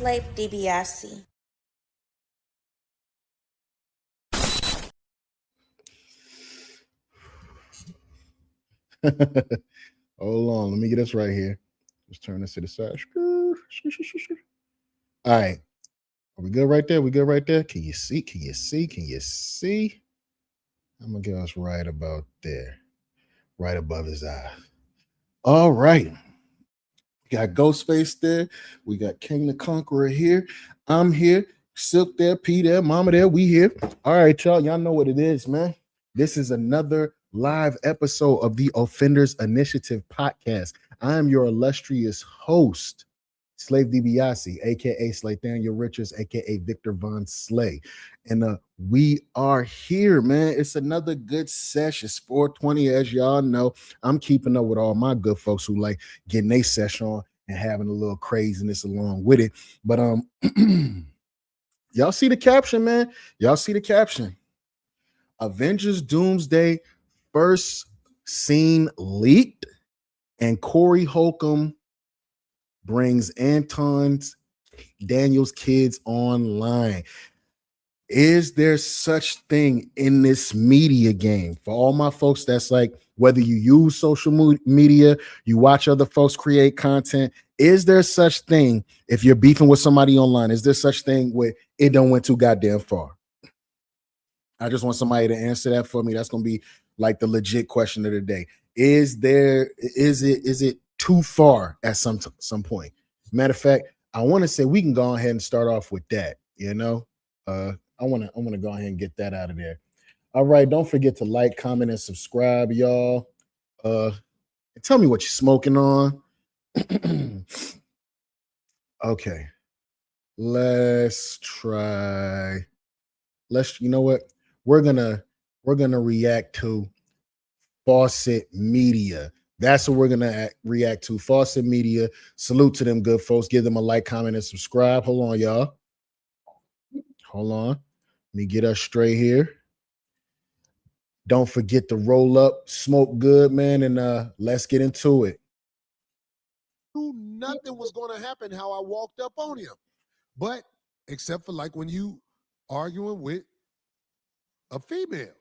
Slave DiBiase. Hold on, let me get this right here. Just turn this to the side. All right. Are we good right there? We good right there? Can you see? Can you see? Can you see? I'm gonna get us right about there. Right above his eye. All right. We got Ghostface there. We got King the Conqueror here. I'm here. Silk there, P there, Mama there. We here. All right, y'all. Y'all know what it is, man. This is another live episode of the Offenders Initiative podcast. I am your illustrious host, Slave DiBiase, aka Slathaniel Richards, aka Victor Von Slay. And we are here, man. It's another good session. It's 420, as y'all know. I'm keeping up with all my good folks who like getting their session on and having a little craziness along with it. But y'all see the caption, man. Y'all see the caption. Avengers Doomsday first scene leaked, and Corey Holcomb brings Anton Daniels' kids online. Is there such thing in this media game? For all my folks that's like, whether you use social media, you watch other folks create content, is there such thing if you're beefing with somebody online? Is there such thing where it don't went too goddamn far? I just want somebody to answer that for me. That's gonna be like the legit question of the day. Is it too far at some point? Matter of fact, I want to say we can go ahead and start off with that. I want to go ahead and get that out of there. All right, don't forget to like, comment, and subscribe, y'all. Tell me what you're smoking on. Okay, let's try. You know what? We're gonna react to Faucet Media. That's what we're gonna react to. Faucet Media. Salute to them good folks. Give them a like, comment, and subscribe. Hold on, y'all. Hold on. Let me get us straight here. Don't forget to roll up, smoke good, man, and let's get into it. Nothing was going to happen how I walked up on him, but except for like when you arguing with a female.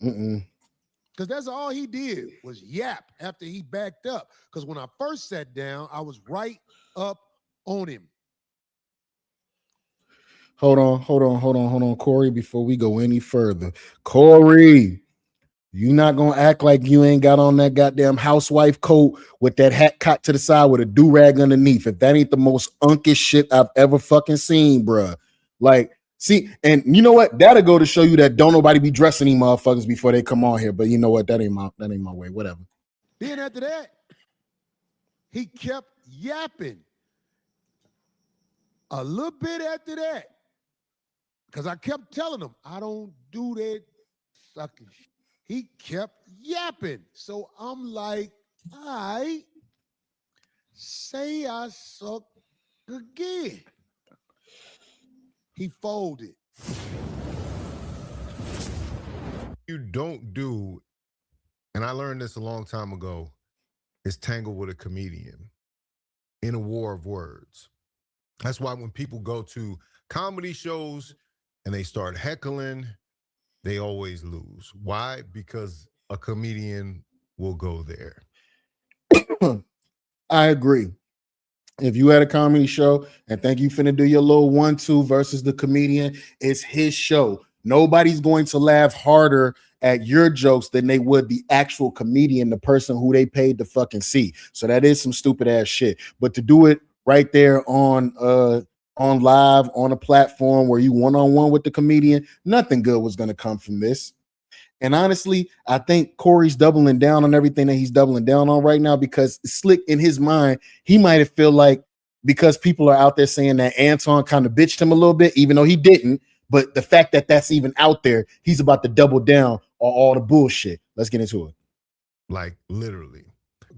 Because that's all he did was yap after he backed up. Because when I first sat down, I was right up on him. Hold on, Corey, before we go any further. Corey, you not gonna act like you ain't got on that goddamn housewife coat with that hat cocked to the side with a do-rag underneath. If that ain't the most unkish shit I've ever fucking seen, bruh. Like, see, and you know what? That'll go to show you that don't nobody be dressing these motherfuckers before they come on here. But you know what? That ain't my way. Whatever. Then after that, he kept yapping. A little bit after that, because I kept telling him, I don't do that sucking shit. He kept yapping. So I'm like, all right, say I suck again. He folded. You don't do, and I learned this a long time ago, is tangle with a comedian in a war of words. That's why when people go to comedy shows and they start heckling, they always lose. Why? Because a comedian will go there. I agree. If you had a comedy show and think you finna do your little 1-2 versus the comedian, it's his show. Nobody's going to laugh harder at your jokes than they would the actual comedian, the person who they paid to fucking see. So that is some stupid ass shit. But to do it right there on live on a platform where you one-on-one with the comedian, nothing good was gonna come from this. And honestly, I think Corey's doubling down on everything that he's doubling down on right now because Slick in his mind, he might have feel like because people are out there saying that Anton kind of bitched him a little bit, even though he didn't. But the fact that that's even out there, he's about to double down on all the bullshit. Let's get into it. Like literally.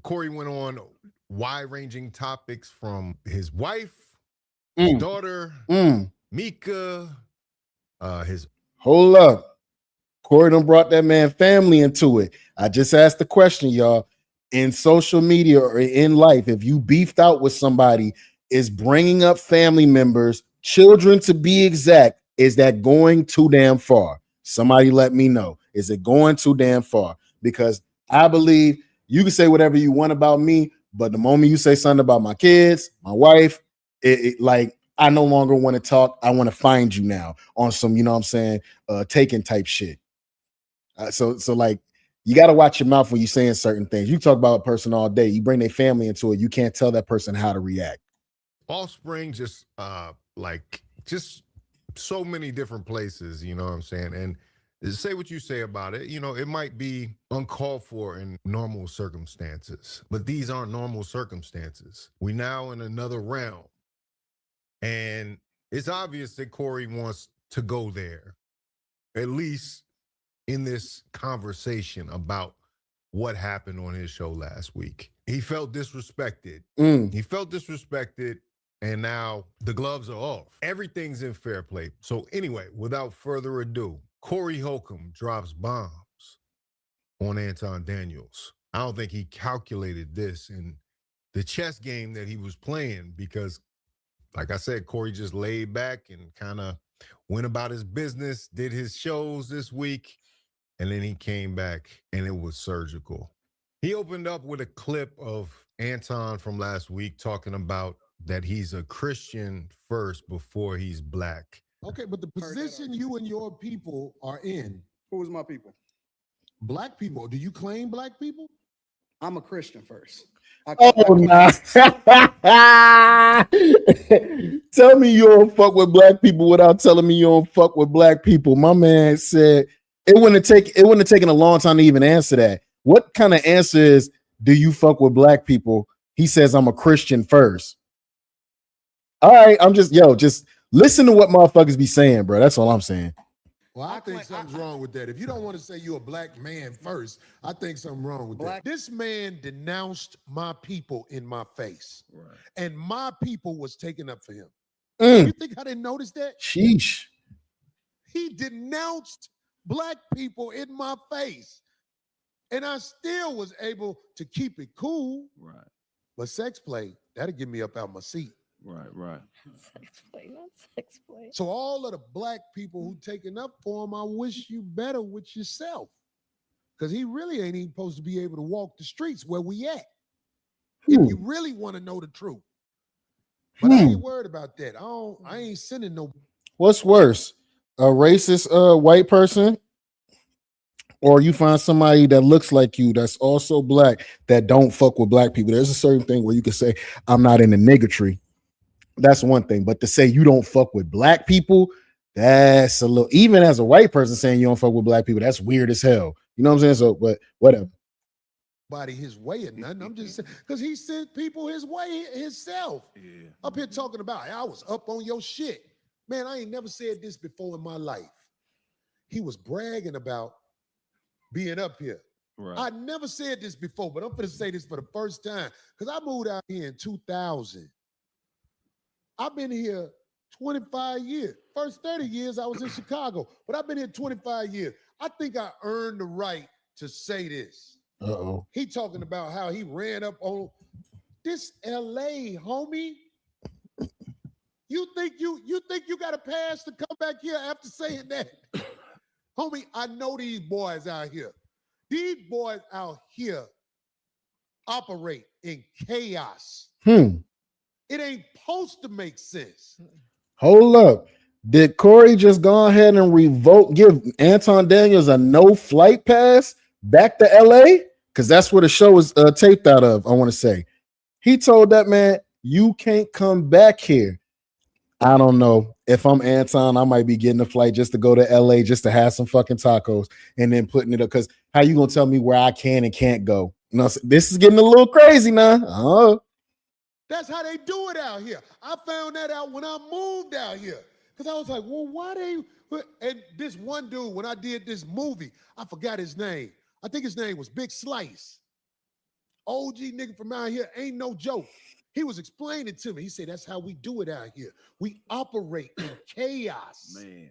Corey went on wide-ranging topics from his wife, his daughter, Mika, his... Hold up. Corey done brought that man family into it. I just asked the question, y'all. In social media or in life, if you beefed out with somebody, is bringing up family members, children to be exact. Is that going too damn far? Somebody let me know. Is it going too damn far? Because I believe you can say whatever you want about me, but the moment you say something about my kids, my wife, like I no longer want to talk. I want to find you now on some, you know what I'm saying, taking type shit. So like you got to watch your mouth when you're saying certain things. You talk about a person all day, you bring their family into it, you can't tell that person how to react. Offspring just just so many different places, you know what I'm saying? And say what you say about it, it might be uncalled for in normal circumstances, but these aren't normal circumstances. We now in another realm. And it's obvious that Corey wants to go there, at least in this conversation about what happened on his show last week. He felt disrespected. He felt disrespected, and now the gloves are off. Everything's in fair play. So anyway, without further ado, Corey Holcomb drops bombs on Anton Daniels. I don't think he calculated this in the chess game that he was playing because, like I said, Corey just laid back and kind of went about his business, did his shows this week, and then he came back and it was surgical. He opened up with a clip of Anton from last week talking about that he's a Christian first before he's black. Okay, but the position you and your people are in. Who is my people? Black people. Do you claim black people? I'm a Christian first. Nah. Tell me you don't fuck with black people without telling me you don't fuck with black people. My man said it wouldn't have taken a long time to even answer that. What kind of answer is, do you fuck with black people? He says, I'm a Christian first. All right, just listen to what motherfuckers be saying, bro. That's all I'm saying. Well, I think something's wrong with that. If you don't want to say you're a black man first, I think something wrong with that. This man denounced my people in my face. Right. And my people was taken up for him. You think I didn't notice that? Sheesh. He denounced black people in my face. And I still was able to keep it cool. Right. But sex play, that'll get me up out my seat. Right. Sex play, not sex play. So all of the black people who taken up for him, I wish you better with yourself. Because he really ain't even supposed to be able to walk the streets where we at. If you really want to know the truth. But I ain't worried about that. I ain't sending no. What's worse? A racist white person, or you find somebody that looks like you that's also black that don't fuck with black people. There's a certain thing where you can say, I'm not in the niggatry. That's one thing. But to say you don't fuck with black people, that's a little, even as a white person saying you don't fuck with black people, that's weird as hell. You know what I'm saying? So, but whatever. Body his way or nothing. I'm just saying, because he sent people his way himself. Yeah. Up here talking about, I was up on your shit. Man, I ain't never said this before in my life. He was bragging about being up here. Right. I never said this before, but I'm going to say this for the first time because I moved out here in 2000. I've been here 25 years. First 30 years I was in Chicago, but I've been here 25 years. I think I earned the right to say this. Uh-oh. He talking about how he ran up on this LA, homie. You think you got a pass to come back here after saying that? Homie, I know these boys out here. These boys out here operate in chaos. It ain't supposed to make sense. Hold up. Did Corey just go ahead and give Anton Daniels a no flight pass back to LA? Because that's where the show was taped out of, I want to say. He told that man, you can't come back here. I don't know. If I'm Anton, I might be getting a flight just to go to LA just to have some fucking tacos and then putting it up. Because how you going to tell me where I can and can't go? You know, this is getting a little crazy now. Oh. That's how they do it out here. I found that out when I moved out here. Because I was like, well, why they... And this one dude, when I did this movie, I forgot his name. I think his name was Big Slice. OG nigga from out here, ain't no joke. He was explaining to me. He said, that's how we do it out here. We operate in chaos. Man.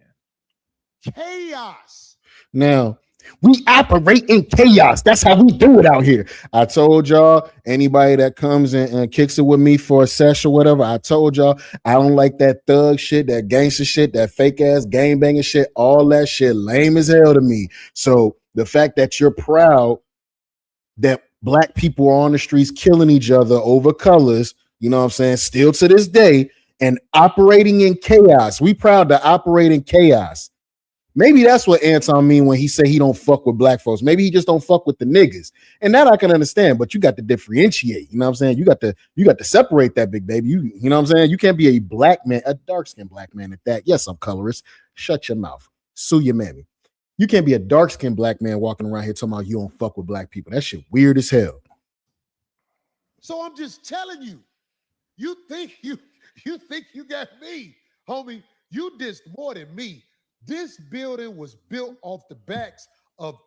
chaos. Now, we operate in chaos. That's how we do it out here. I told y'all, anybody that comes and kicks it with me for a session or whatever, I told y'all, I don't like that thug shit, that gangster shit, that fake ass gang banging shit. All that shit lame as hell to me. So the fact that you're proud that black people are on the streets killing each other over colors, you know what I'm saying, still to this day, and operating in chaos. We proud to operate in chaos. Maybe that's what Anton mean when he say he don't fuck with black folks. Maybe he just don't fuck with the niggas. And that I can understand, but you got to differentiate. You know what I'm saying? You got to separate that, big baby. You know what I'm saying? You can't be a black man, a dark-skinned black man at that. Yes, I'm colorist. Shut your mouth. Sue your mammy. You can't be a dark-skinned black man walking around here talking about you don't fuck with black people. That shit weird as hell. So I'm just telling you, you think you got me, homie. You dissed more than me. This building was built off the backs of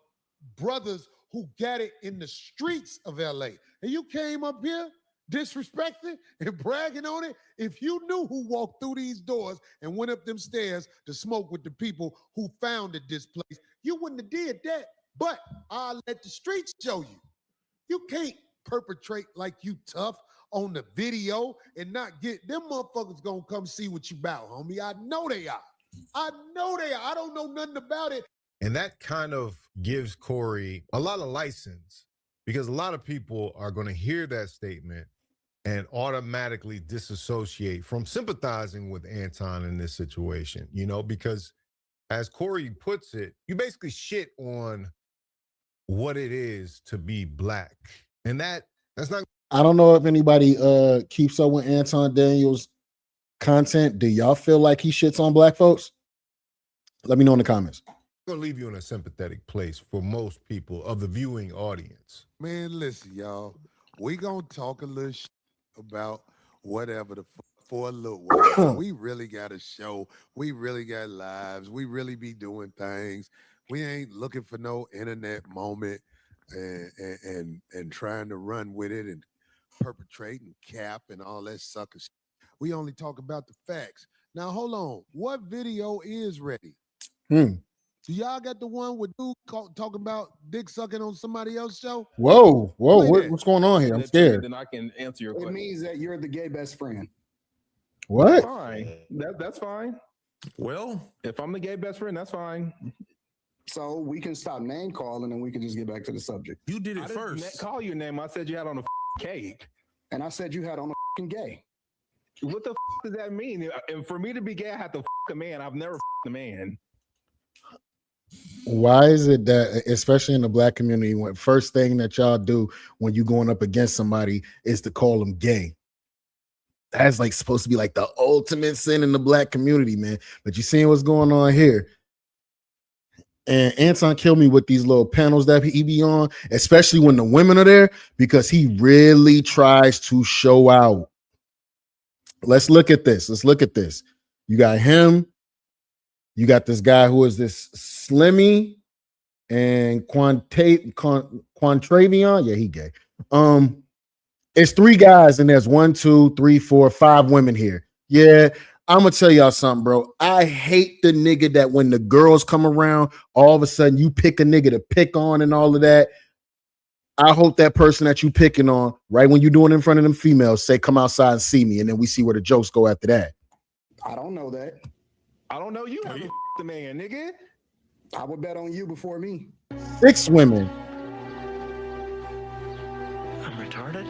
brothers who got it in the streets of LA. And you came up here disrespecting and bragging on it. If you knew who walked through these doors and went up them stairs to smoke with the people who founded this place, you wouldn't have did that. But I'll let the streets show you. You can't perpetrate like you tough on the video and not get them motherfuckers gonna come see what you about, homie. I know they are. I know they are. I don't know nothing about it. And that kind of gives Corey a lot of license because a lot of people are going to hear that statement and automatically disassociate from sympathizing with Anton in this situation, you know, because as Corey puts it, you basically shit on what it is to be black. And that's not. I don't know if anybody keeps up with Anton Daniels content. Do y'all feel like he shits on black folks? Let me know in the comments. Going to leave you in a sympathetic place for most people of the viewing audience. Man, listen, y'all. We gonna talk a little shit about whatever the for a little while. We really got a show. We really got lives. We really be doing things. We ain't looking for no internet moment and trying to run with it and perpetrate and cap and all that sucker shit. We only talk about the facts. Now, hold on. What video is ready? Do y'all got the one with dude talking about dick sucking on somebody else's show? Whoa, what's going on here? I'm scared. Then I can answer your It question. means that you're the gay best friend. What? Fine. That's fine. Well, if I'm the gay best friend, that's fine. So we can stop name calling and we can just get back to the subject. You did it first. Call your name. I said you had on a cake. And I said you had on a gay. What the does that mean? And for me to be gay, I have to a man. I've never a man. Why is it that, especially in the black community, when first thing that y'all do when you going up against somebody is to call them gay? That's like supposed to be like the ultimate sin in the black community, man. But you seeing what's going on here. And Anton killed me with these little panels that he be on, especially when the women are there, because he really tries to show out. Let's look at this. You got him. You got this guy who is this Slimmy and Quantravion. Yeah, he gay. It's three guys and there's 1, 2, 3, 4, 5 women here. Yeah, I'm gonna tell y'all something, bro. I hate the nigga that when the girls come around, all of a sudden you pick a nigga to pick on and all of that. I hope that person that you picking on, right when you're doing it in front of them females, say, come outside and see me, and then we see where the jokes go after that. I don't know that. I don't know you. Are you the man, nigga? I would bet on you before me. 6 women. I'm retarded.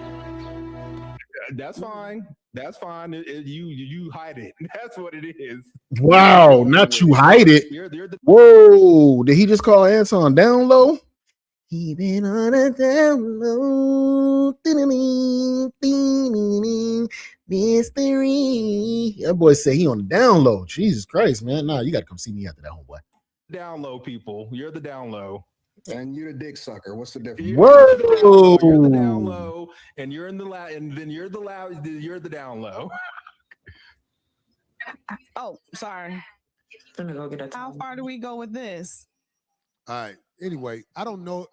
That's fine. That's fine. You hide it. That's what it is. Wow, not you hide it. You're the Whoa, did he just call Anton down low? He been on a down low. Mystery. That boy say he on the down low. Jesus Christ, man. Nah, you got to come see me after that, homeboy. down low people. You're the down low. And you're the dick sucker. What's the difference? Whoa. You're the down low, and you're in the loud, and then you're the loud. You're the down low. Oh, sorry. Let me go get a How towel. far do we go with this? All right. Anyway, I don't know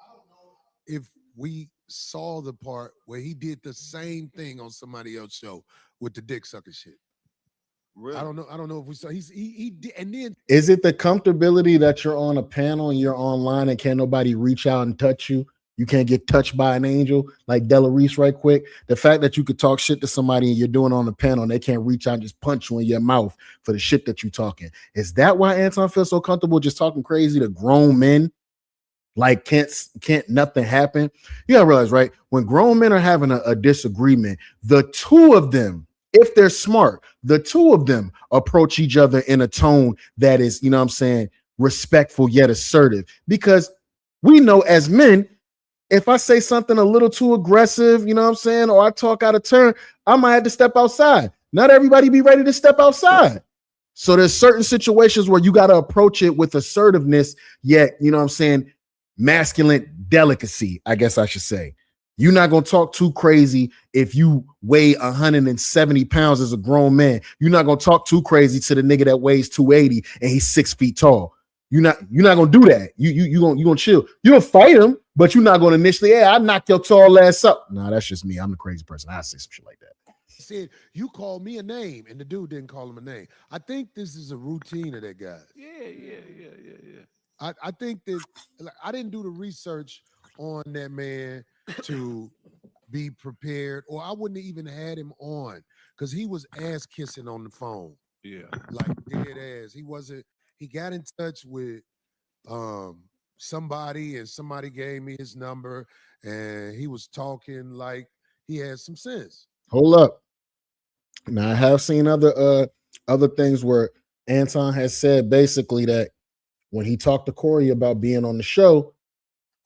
if we saw the part where he did the same thing on somebody else's show with the dick sucker shit. Really? I don't know if we saw he did, and then Is it the comfortability that you're on a panel and you're online and can't nobody reach out and touch you? You can't get touched by an angel like Della Reese right quick. The fact that you could talk shit to somebody and you're doing it on the panel and they can't reach out and just punch you in your mouth for the shit that you're talking. Is that why Anton feels so comfortable just talking crazy to grown men? Like can't nothing happen? You gotta realize, right? When grown men are having a disagreement, the two of them, if they're smart, the two of them approach each other in a tone that is, you know what I'm saying, respectful yet assertive. Because we know as men, if I say something a little too aggressive, you know what I'm saying, or I talk out of turn, I might have to step outside. Not everybody be ready to step outside. So there's certain situations where you got to approach it with assertiveness, yet, you know what I'm saying, masculine delicacy, I guess I should say. You're not going to talk too crazy if you weigh 170 pounds as a grown man. You're not going to talk too crazy to the nigga that weighs 280 and he's 6 feet tall. You're not going to do that. You going to chill. You'll fight him, but you're not going to initially, hey, I knock your tall ass up. No, that's just me. I'm the crazy person. I say some shit like that. said, you called me a name, and the dude didn't call him a name. I think this is a routine of that guy. I think that I didn't do the research on that man to be prepared, or I wouldn't have even had him on because he was ass kissing on the phone. Yeah. Like dead ass. He got in touch with somebody, and somebody gave me his number, and he was talking like he had some sense. Hold up. Now I have seen other things where Anton has said basically that when he talked to Corey about being on the show,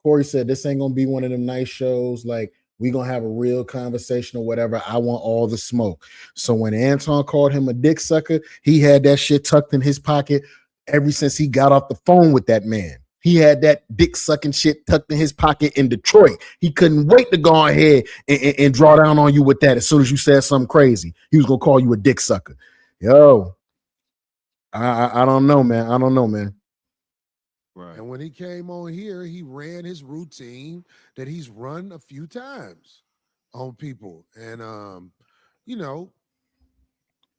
Corey said this ain't gonna be one of them nice shows. Like we gonna have a real conversation or whatever. I want all the smoke. So when Anton called him a dick sucker, he had that shit tucked in his pocket ever since he got off the phone with that man. He had that dick sucking shit tucked in his pocket in Detroit. He couldn't wait to go ahead and draw down on you with that. As soon as you said something crazy, he was gonna call you a dick sucker. Yo, I don't know, man. I don't know, man. Right. And when he came on here, he ran his routine that he's run a few times on people. And you know,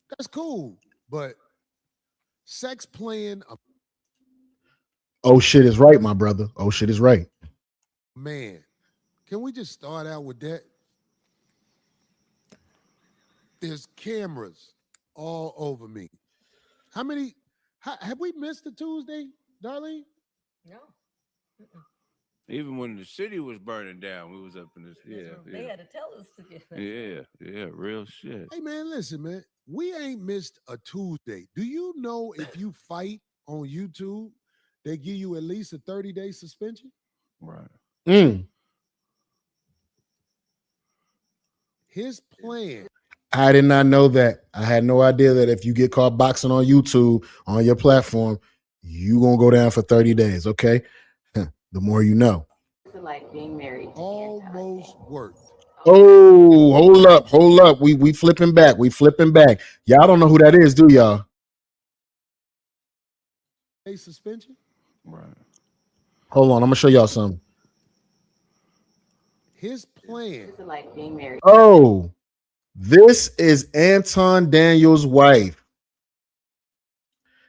that's cool. But sex playing a oh shit is right, my brother. Oh shit is right. Man, can we just start out with that? There's cameras all over me. Have we missed a Tuesday, Darlene? No. Even when the city was burning down, we was up in this. Yeah, They had to tell us to get that. Yeah, real shit. Hey man, listen, man. We ain't missed a Tuesday. Do you know if you fight on YouTube, they give you at least a 30-day suspension? Right. His plan. I did not know that. I had no idea that if you get caught boxing on YouTube on your platform, you gonna go down for 30 days. Okay, the more you know. It's like being married. Almost worked. Oh, hold up. We flipping back. Y'all don't know who that is, do y'all? A suspension. Right. Hold on, I'm gonna show y'all something. His plan. It's like being married. Oh, this is Anton Daniels' wife.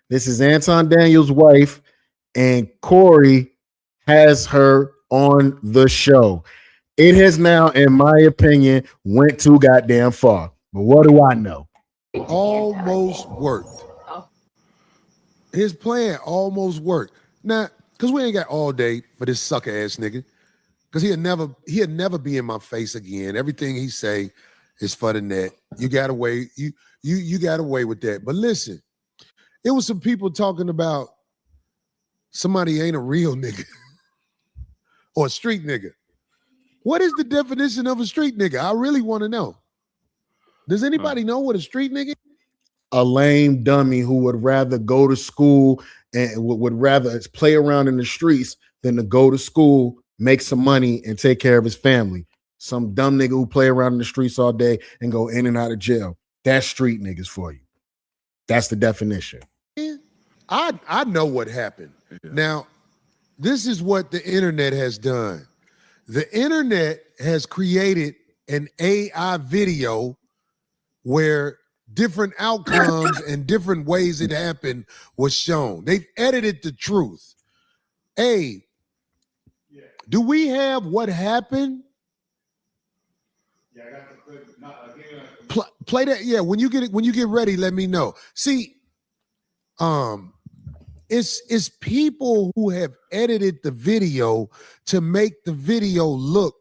This is Anton Daniels' wife, and Corey has her on the show. It has now, in my opinion, went too goddamn far. But what do I know? Almost worked. His plan almost worked. Now, because we ain't got all day for this sucker ass nigga. Because he'll never be in my face again. Everything he say is for the net. You got away. You got away with that. But listen, it was some people talking about somebody ain't a real nigga or a street nigga. What is the definition of a street nigga? I really want to know. Does anybody know what a street nigga is? A lame dummy who would rather go to school and would rather play around in the streets than to go to school, make some money, and take care of his family. Some dumb nigga who play around in the streets all day and go in and out of jail. That's street niggas for you. That's the definition. I know what happened. Yeah. Now, this is what the internet has done. The internet has created an AI video where different outcomes and different ways it happened was shown. They've edited the truth. Hey, do we have what happened? Yeah, I got the clip. Play that. Yeah, when you get ready, let me know. See, it's people who have edited the video to make the video look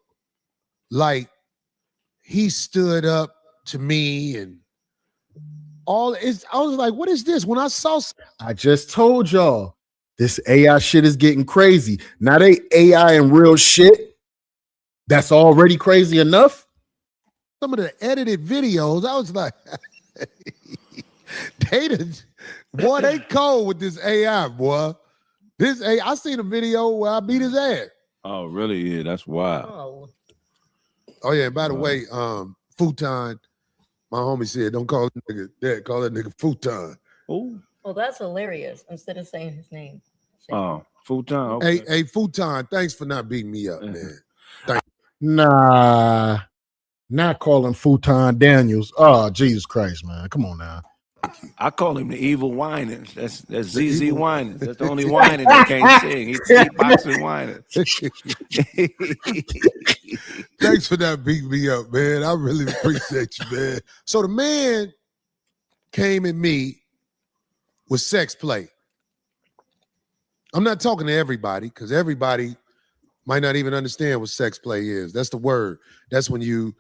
like he stood up to me and all. I was like, what is this? When I saw, I just told y'all this AI shit is getting crazy. Now they AI and real shit. That's already crazy enough. some of the edited videos, I was like, boy, they cold with this AI, boy. This AI, I seen a video where I beat his ass. Oh, really? Yeah, that's wild. Oh yeah, and by the way, futon, my homie said, don't call that nigga that, call that nigga futon. Oh, Well, that's hilarious. Instead of saying his name. full time. Okay. Hey, futon, thanks for not beating me up, man. Nah, not calling Futon Daniels. Oh, Jesus Christ, man. Come on now. I call him the evil whiners. That's ZZ Whiners. That's the only whining that can't sing. He beatboxing whiners. Thanks for not beating me up, man. I really appreciate you, man. So the man came at me with sex play. I'm not talking to everybody because everybody might not even understand what sex play is. That's the word. That's when you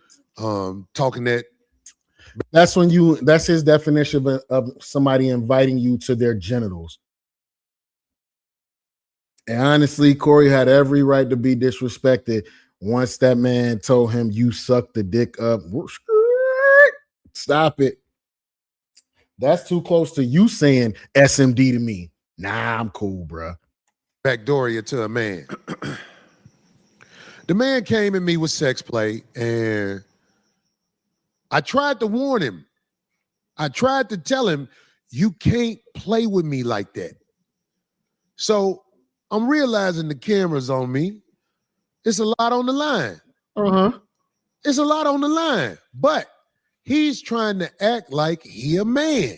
talking that. That's his definition of somebody inviting you to their genitals. And honestly, Corey had every right to be disrespected once that man told him you sucked the dick up. Stop it. That's too close to you saying SMD to me. Nah, I'm cool, bro. Backdooria to a man. The man came at me with sex play, and I tried to warn him. I tried to tell him, you can't play with me like that. So I'm realizing the camera's on me. It's a lot on the line. It's a lot on the line. But he's trying to act like he a man.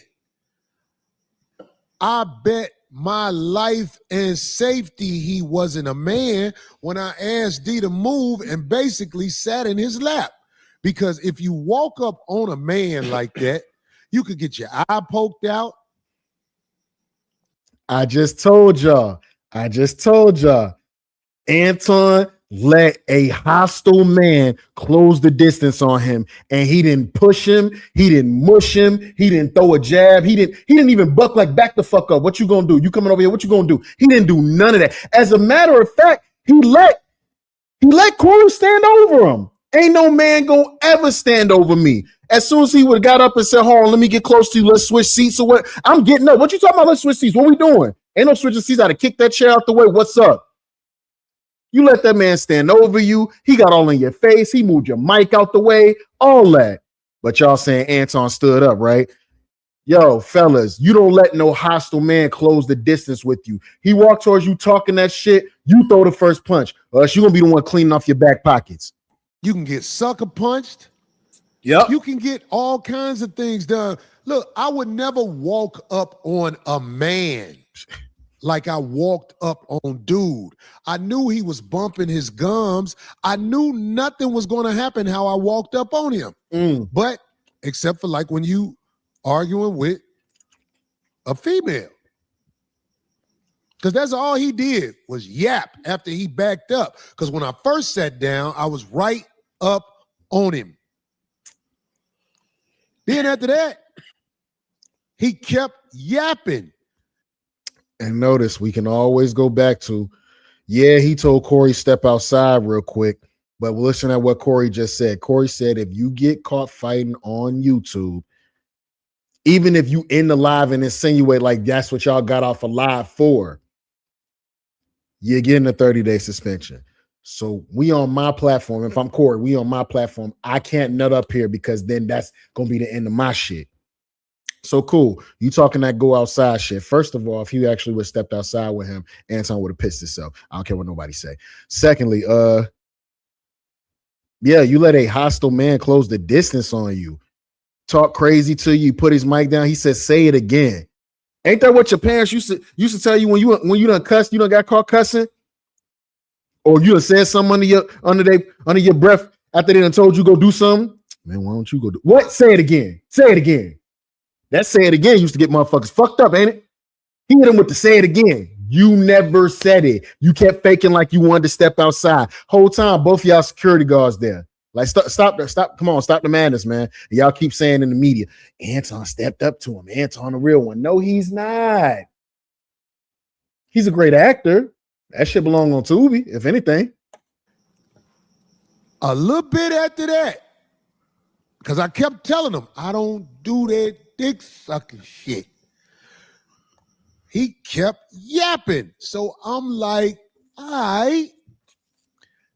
I bet my life and safety he wasn't a man when I asked D to move and basically sat in his lap. Because if you walk up on a man like that, you could get your eye poked out. I just told y'all. Anton let a hostile man close the distance on him, and he didn't push him, he didn't mush him, he didn't throw a jab, he didn't even buck like back the fuck up. What you gonna do? You coming over here? What you gonna do? He didn't do none of that. As a matter of fact, he let Corey stand over him. Ain't no man gonna ever stand over me. As soon as he would have got up and said, hold on, let me get close to you, let's switch seats or what? I'm getting up. What you talking about? Let's switch seats. What we doing? Ain't no switching seats. I had to kick that chair out the way. What's up? You let that man stand over you. He got all in your face. He moved your mic out the way. All that. But y'all saying Anton stood up, right? Yo, fellas, you don't let no hostile man close the distance with you. He walked towards you talking that shit. You throw the first punch, or else you're going to be the one cleaning off your back pockets. You can get sucker punched. Yep. You can get all kinds of things done. Look, I would never walk up on a man like I walked up on dude. I knew he was bumping his gums. I knew nothing was going to happen how I walked up on him. But except for like when you arguing with a female. Because that's all he did was yap after he backed up. Because when I first sat down, I was right up on him. Then after that, he kept yapping. And notice we can always go back to, yeah, he told Corey step outside real quick, but listen to what Corey just said. Corey said, if you get caught fighting on YouTube, even if you in the live and insinuate like that's what y'all got off a live for, you're getting a 30-day suspension. So we on my platform. If I'm Corey, we on my platform. I can't nut up here because then that's going to be the end of my shit. So cool. You talking that go outside shit. First of all, if you actually would have stepped outside with him, Anton would have pissed himself. I don't care what nobody say. Secondly, yeah, you let a hostile man close the distance on you. talk crazy to you, put his mic down. He said, "Say it again." Ain't that what your parents used to tell you when you done cussed, you done got caught cussing, or you done said something under your breath after they done told you go do something? Man, why don't you go do what? Say it again. Say it again. That say it again used to get motherfuckers fucked up, ain't it? He hit him with the say it again. You never said it. You kept faking like you wanted to step outside. Whole time, both of y'all security guards there. Like, stop, come on, stop the madness, man. And y'all keep saying in the media, Anton stepped up to him. Anton, the real one. No, he's not. He's a great actor. That shit belong on Tubi, if anything. A little bit after that, because I kept telling him, I don't do that dick sucking shit. He kept yapping. So I'm like, all right,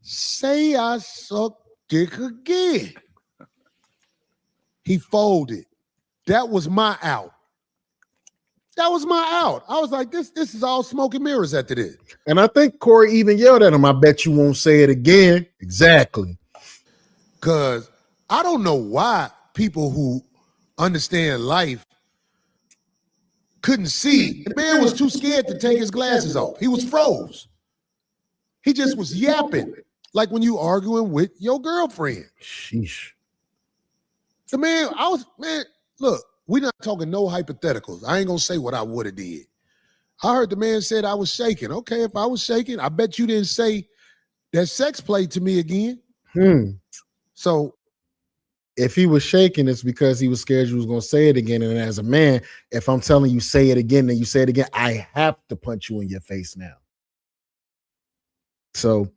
say I suck dick again. He folded. That was my out. That was my out. I was like, this is all smoke and mirrors after this. And I think Corey even yelled at him, I bet you won't say it again. Exactly. Because I don't know why people who understand life couldn't see. The man was too scared to take his glasses off. He was froze. He just was yapping, like when you arguing with your girlfriend. Sheesh. The man, look, we're not talking no hypotheticals. I ain't gonna say what I would have did. I heard the man said I was shaking. Okay, if I was shaking, I bet you didn't say that sex play to me again. So if he was shaking, it's because he was scared you was going to say it again. And as a man, if I'm telling you say it again, then you say it again, I have to punch you in your face now. So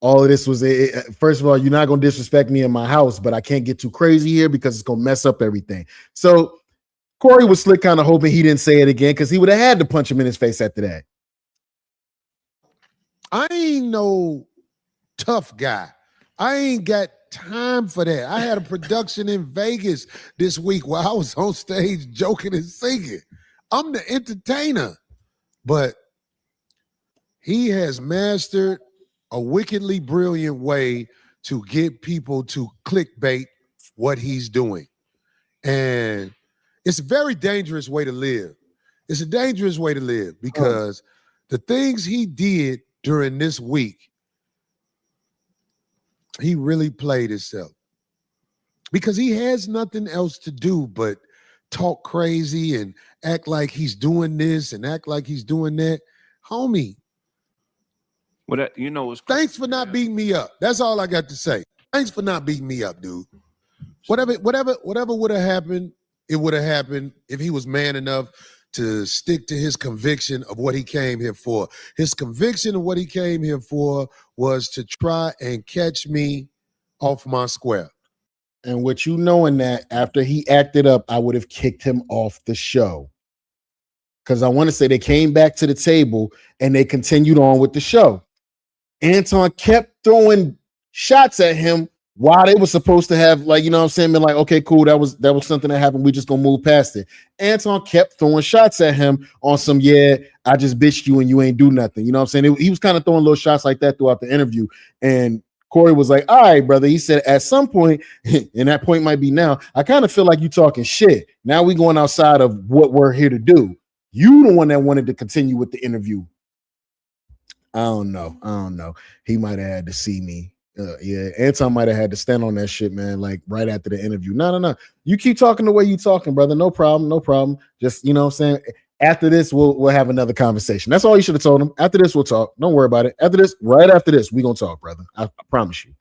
all of this was, first of all, you're not going to disrespect me in my house, but I can't get too crazy here because it's going to mess up everything. So Corey was slick, kind of hoping he didn't say it again because he would have had to punch him in his face after that. I ain't no tough guy. I ain't got time for that. I had a production in Vegas this week where I was on stage joking and singing. I'm the entertainer. But he has mastered a wickedly brilliant way to get people to clickbait what he's doing. And it's a very dangerous way to live. It's a dangerous way to live because the things he did during this week, he really played himself because he has nothing else to do but talk crazy and act like he's doing this and act like he's doing that. Homie, Well, what's thanks for not beating me up. That's all I got to say. Thanks for not beating me up, dude. Whatever would have happened, it would have happened if he was man enough to stick to his conviction of what he came here for. His conviction of what he came here for was to try and catch me off my square. And with you knowing that, after he acted up, I would have kicked him off the show. Because I want to say they came back to the table and they continued on with the show. Anton kept throwing shots at him while they were supposed to have, like, you know what I'm saying, been like, okay, cool, that was something that happened. We just gonna move past it. Anton kept throwing shots at him on some, yeah, I just bitched you and you ain't do nothing. You know what I'm saying? He was kind of throwing little shots like that throughout the interview. And Corey was like, all right, brother. He said, at some point, and that point might be now, I kind of feel like you talking shit. Now we going outside of what we're here to do. You the one that wanted to continue with the interview. I don't know. He might have had to see me. Yeah, Anton might have had to stand on that shit, man, like right after the interview. No. You keep talking the way you talking, brother. No problem. Just, you know what I'm saying? After this, we'll have another conversation. That's all you should have told him. After this, we'll talk. Don't worry about it. Right after this, we gonna talk, brother. I promise you.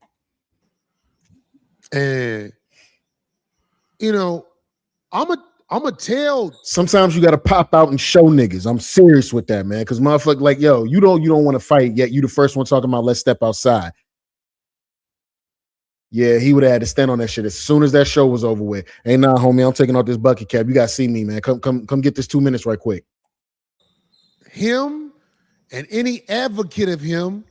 And I'm a tell. Sometimes you gotta pop out and show niggas. I'm serious with that, man. Cause motherfucker, like, yo, you don't want to fight yet. You the first one talking about let's step outside. Yeah, he would have had to stand on that shit as soon as that show was over with. Hey, nah, homie, I'm taking out this bucket cap. You gotta see me, man. Come get this 2 minutes right quick. Him and any advocate of him,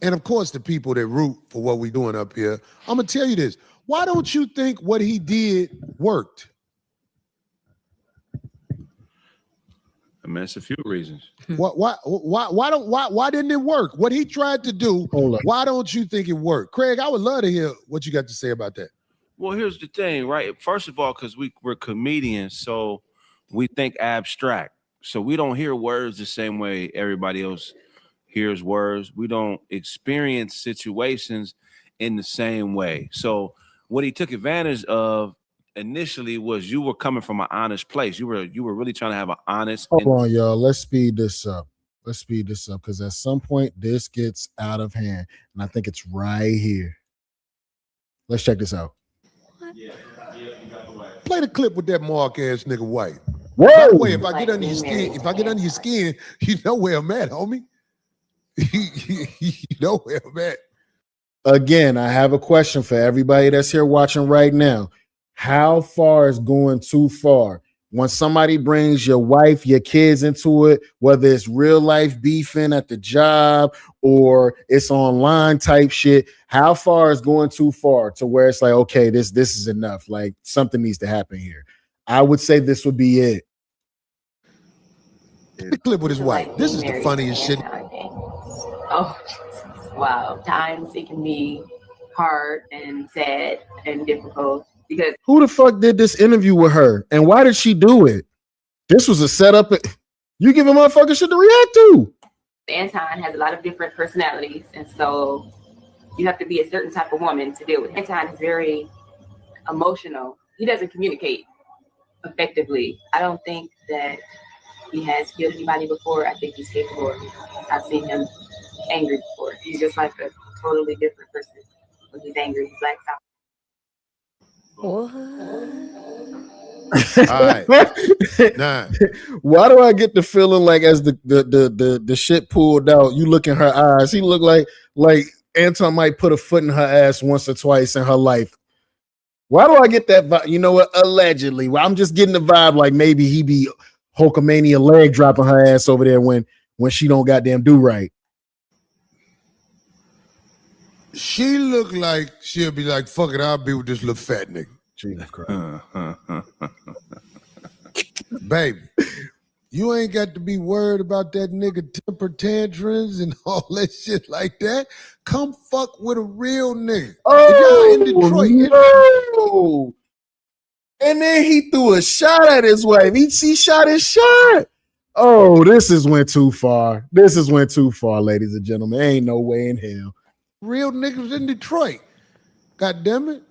and of course the people that root for what we're doing up here. I'm gonna tell you this. Why don't you think what he did worked? I mean, it's a few reasons. Why didn't it work? What he tried to do, why don't you think it worked? Craig, I would love to hear what you got to say about that. Well, here's the thing, right? First of all, because we're comedians, so we think abstract. So we don't hear words the same way everybody else hears words. We don't experience situations in the same way. So what he took advantage of initially was you were coming from an honest place. You were really trying to have an honest. Hold on, y'all. Let's speed this up. Because at some point this gets out of hand, and I think it's right here. Let's check this out. Play the clip with that mark ass nigga White. Whoa! By the way, if I get under your skin, you know where I'm at, homie. You know where I'm at. Again, I have a question for everybody that's here watching right now. How far is going too far? When somebody brings your wife, your kids into it, whether it's real life beefing at the job or it's online type shit, how far is going too far to where it's like, okay, this is enough. Like something needs to happen here. I would say this would be it. The clip with his wife. This is the funniest shit. Oh, Jesus. Wow. Times it can be hard and sad and difficult because Who the fuck did this interview with her? And why did she do it? This was a setup. You giving motherfuckers shit to react to. Anton has a lot of different personalities, and so you have to be a certain type of woman to deal with. Anton is very emotional. He doesn't communicate effectively. I don't think that he has killed anybody before. I think he's capable. I've seen him angry before. He's just like a totally different person. When he's angry, he's like something. What? All right. Nah. Why do I get the feeling like as the shit pulled out, you look in her eyes, he looked like Anton might put a foot in her ass once or twice in her life. Why do I get that vibe? You know what? Allegedly. Well, I'm just getting the vibe like maybe he be Hulkamania leg dropping her ass over there when she don't goddamn do right. She look like she'll be like, fuck it, I'll be with this little fat nigga. Jesus Christ. Baby, you ain't got to be worried about that nigga temper tantrums and all that shit like that. Come fuck with a real nigga. Oh, if y'all in Detroit, no. And then he threw a shot at his wife. He shot his shot. Oh, this is went too far. Ladies and gentlemen. Ain't no way in hell. real niggas in Detroit. God damn it.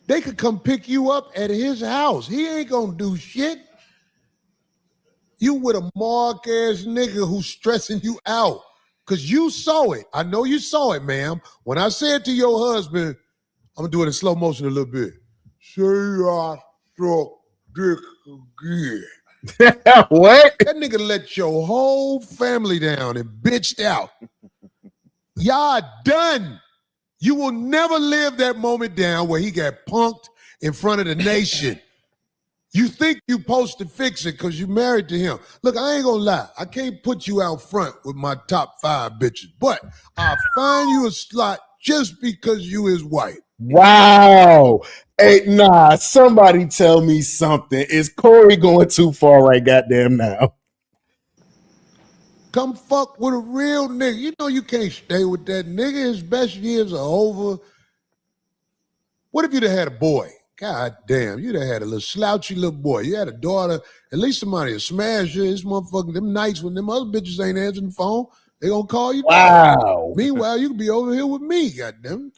They could come pick you up at his house. He ain't gonna do shit. You with a mark ass nigga who's stressing you out. Cause you saw it. I know you saw it, ma'am. When I said to your husband, I'm gonna do it in slow motion a little bit. Say I struck dick again. What? That nigga let your whole family down and bitched out. Y'all done. You will never live that moment down where he got punked in front of the nation. You think you supposed to fix it because you married to him. Look, I ain't gonna lie. I can't put you out front with my top 5 bitches, but I'll find you a slot just because you his wife. Wow. Hey, nah, somebody tell me something. Is Corey going too far right goddamn now? Come fuck with a real nigga. You know you can't stay with that nigga. His best years are over. What if you'd have had a boy? God damn, you'd have had a little slouchy little boy. You had a daughter, at least somebody would smash you. This motherfucker, them nights when them other bitches ain't answering the phone, they gonna call you. Wow. Meanwhile, you could be over here with me, goddamn.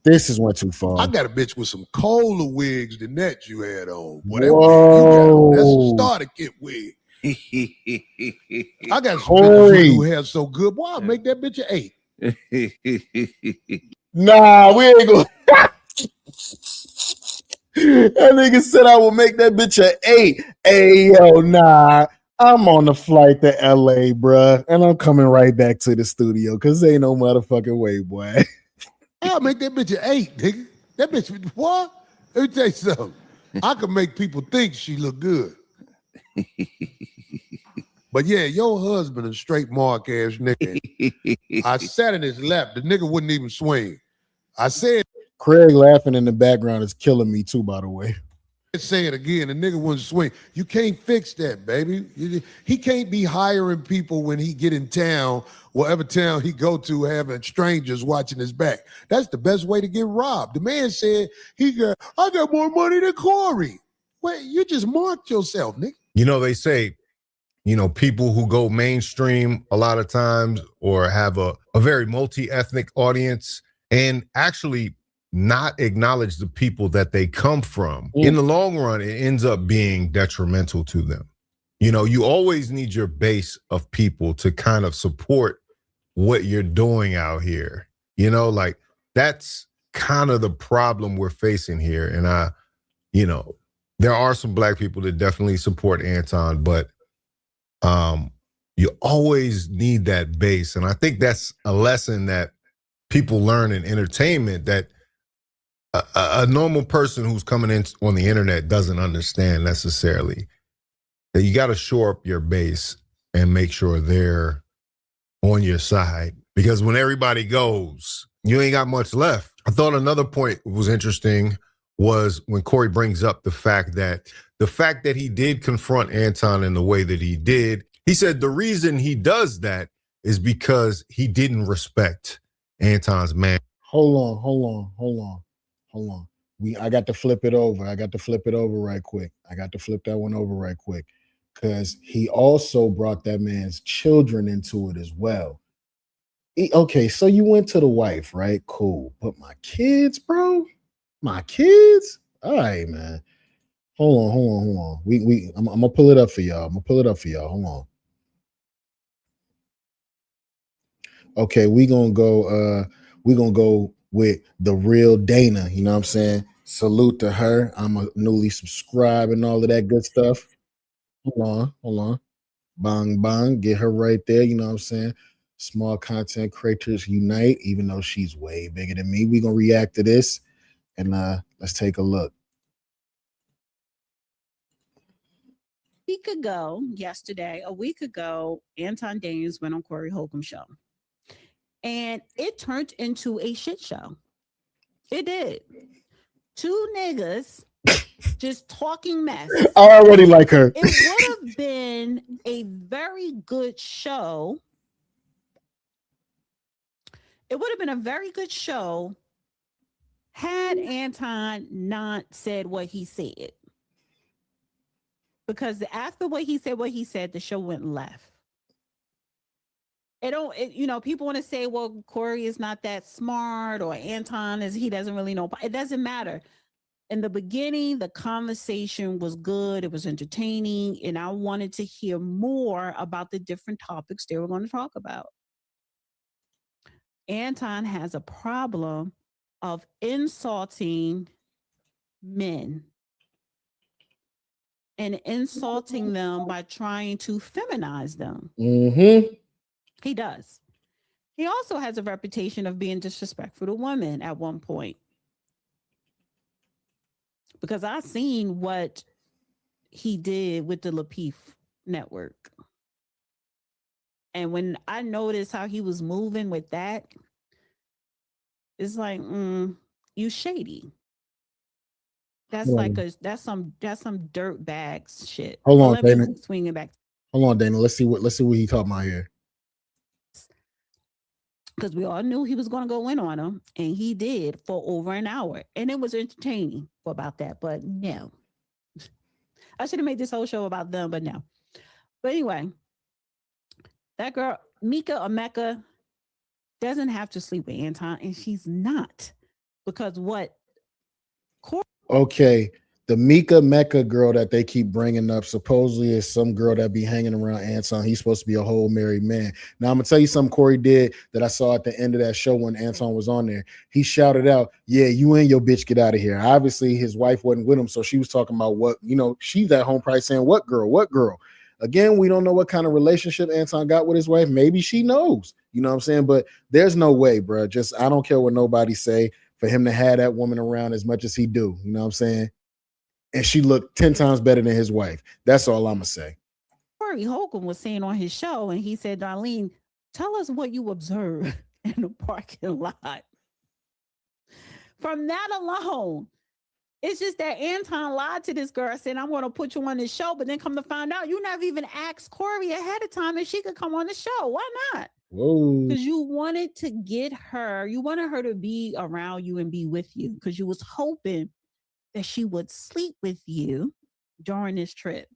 This is went too far. I got a bitch with some Kohler wigs than that you had on. Whatever Whoa. you got on. That's a starter kit wig. I got some Corey. bitches who hair so good. Boy, I'll make that bitch an 8. Nah, we ain't gonna. That nigga said I will make that bitch an 8. Hey, yo, nah. I'm on the flight to LA, bruh. And I'm coming right back to the studio because ain't no motherfucking way, boy. I'll make that bitch an 8, nigga. That bitch, what? Let me tell you something. I can make people think she look good. But yeah, your husband a straight mark ass nigga. I sat in his lap. The nigga wouldn't even swing. I said, Craig laughing in the background is killing me too, by the way. Let's say it again. The nigga wouldn't swing. You can't fix that, baby. He can't be hiring people when he get in town, whatever town he go to, having strangers watching his back. That's the best way to get robbed. The man said, I got more money than Corey. Well, you just marked yourself, nigga. You know, they say, you know, people who go mainstream a lot of times or have a very multi-ethnic audience and actually not acknowledge the people that they come from. In the long run, it ends up being detrimental to them. You know, you always need your base of people to kind of support what you're doing out here. You know, like that's kind of the problem we're facing here. And you know, there are some black people that definitely support Anton, but you always need that base. And I think that's a lesson that people learn in entertainment that a normal person who's coming in on the internet doesn't understand necessarily. That you got to shore up your base and make sure they're on your side. Because when everybody goes, you ain't got much left. I thought another point was interesting was when Corey brings up the fact that he did confront Anton in the way that he did. He said the reason he does that is because he didn't respect Anton's man. Hold on. I got to flip it over. right quick. I got to flip that one over right quick. Because he also brought that man's children into it as well. Okay, so you went to the wife, right? Cool. But my kids, bro? My kids? All right, man. Hold on. I'm gonna pull it up for y'all. Hold on. Okay, we gonna go with the real Dana. You know what I'm saying? Salute to her. I'm a newly subscribed and all of that good stuff. Hold on. Bang. Get her right there. You know what I'm saying? Small content creators unite, even though she's way bigger than me. We're gonna react to this and let's take a look. A week ago, Anton Daniels went on Corey Holcomb show. And it turned into a shit show. It did. Two niggas just talking mess. I already like her. It would have been a very good show. Had Anton not said what he said. Because after what he said, the show went left. People want to say, well, Corey is not that smart or Anton he doesn't really know. It doesn't matter. In the beginning, the conversation was good. It was entertaining. And I wanted to hear more about the different topics they were going to talk about. Anton has a problem of insulting men and insulting them by trying to feminize them. Mm-hmm. He does. He also has a reputation of being disrespectful to women at one point. Because I've seen what he did with the Lapeef network. And when I noticed how he was moving with that, it's like, you shady. That's some dirt bags shit. Hold on, Dana. Swinging back. Hold on, Dana. Let's see what he talking about here. Because we all knew he was going to go in on him, and he did for over an hour, and it was entertaining about that. But no, I should have made this whole show about them, but no. But anyway, that girl Mika or Mecca doesn't have to sleep with Anton, and she's not, because what? Okay, the Mecca girl that they keep bringing up supposedly is some girl that be hanging around Anton. He's supposed to be a whole married man. Now I'm gonna tell you something Corey did that I saw at the end of that show when Anton was on there. He shouted out, "Yeah, you and your bitch get out of here." Obviously, his wife wasn't with him, so she was talking about what, she's at home probably saying, "What girl?" Again, we don't know what kind of relationship Anton got with his wife. Maybe she knows, you know what I'm saying? But there's no way, bro. Just I don't care what nobody say for him to have that woman around as much as he do. You know what I'm saying? And she looked 10 times better than his wife. That's all I'm going to say. Corey Holcomb was saying on his show, and he said, Darlene, tell us what you observed in the parking lot. From that alone, It's just that Anton lied to this girl saying, I'm going to put you on this show, but then come to find out, you never even asked Corey ahead of time if she could come on the show. Why not? Whoa. Because you wanted to get her, you wanted her to be around you and be with you because you was hoping that she would sleep with you during this trip.